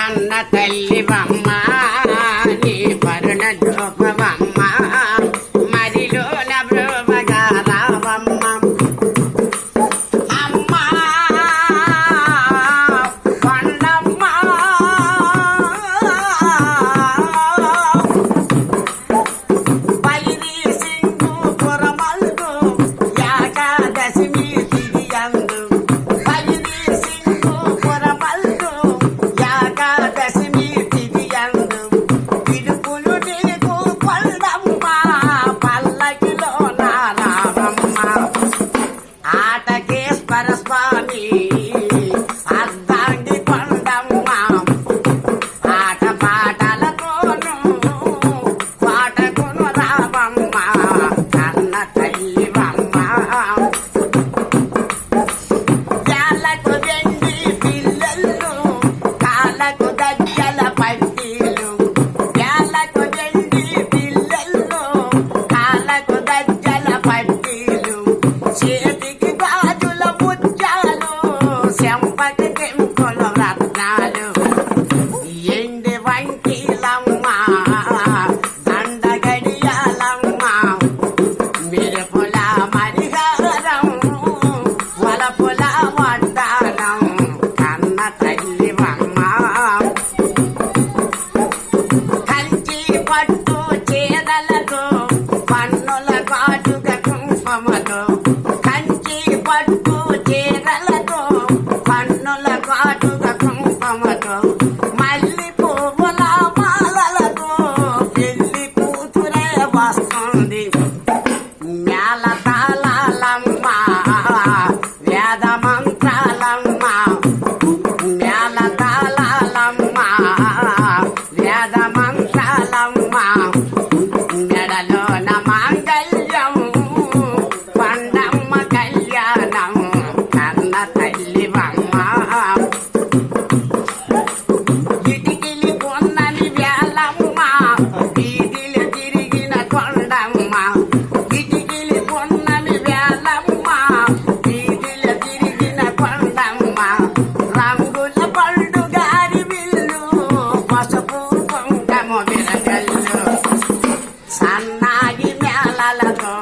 కన్న తల్లివమ్మ నీ పరుణ చూపవమ్మ మదిలో నవ్వగా రావమ్మ అమ్మ కొండమ్మ పైరి సింగు పురమల్దు ఏకాదశమి తిరియందు పైరి సింగు పురమల్దు ఏకాదశమి తిరియందు పిలుపులు నీకు కొండమ్మ పల్లకిలో నారావమ్మ ఆటకేశ్వర స్వామి అర్ధాంగి కొండమ్మ ఆట పాటలతోనూ పాటకును రావమ్మ కన్న తల్లివమ్మ జాలకు వెండి పిల్లలు కాళ్ళకు దగ్గల పట్టీలు జాలకు వెండి పిల్లలు కాళ్ళకు దగ్గల పట్టీలు చేతికి గాజుల ముత్యాలు చెంపకి కెంపుల రత్నాలు ఎండి వంకీలమ్మ దండగడియాలమ్మ మిరపుల మరిగారం వలపుల వడ్డానం కన్న తల్లివమ్మ కంచి పట్టు చీరలతో పన్నుల కాటుక కుంకుమతో కంచి పట్టు చీరలతో పన్నుల కాటుక కుంకుమతో మల్లి పువ్వుల మాలలతో పెళ్లి కూతురే వస్తుంది మేళ తాళాలమ్మ వేద మంత్రాలమ్మ మేళ తాళాలమ్మ వేద మంత్రాలమ్మ మెడలోన మాంగళ్యం కొండమ్మ కళ్యాణం కన్న తల్లివమ్మ ఇటికిలి కొన్నని వేలమ్మ వీధిలు తిరిగిన కొండమ్మ ఇటికిలి కొన్నని వేలమ్మ వీధిలు తిరిగిన కొండమ్మ రంగుల పళ్ళు గారి విల్లు పసుపు కుంకము విరగల్లు సన్నాగి మేళలతో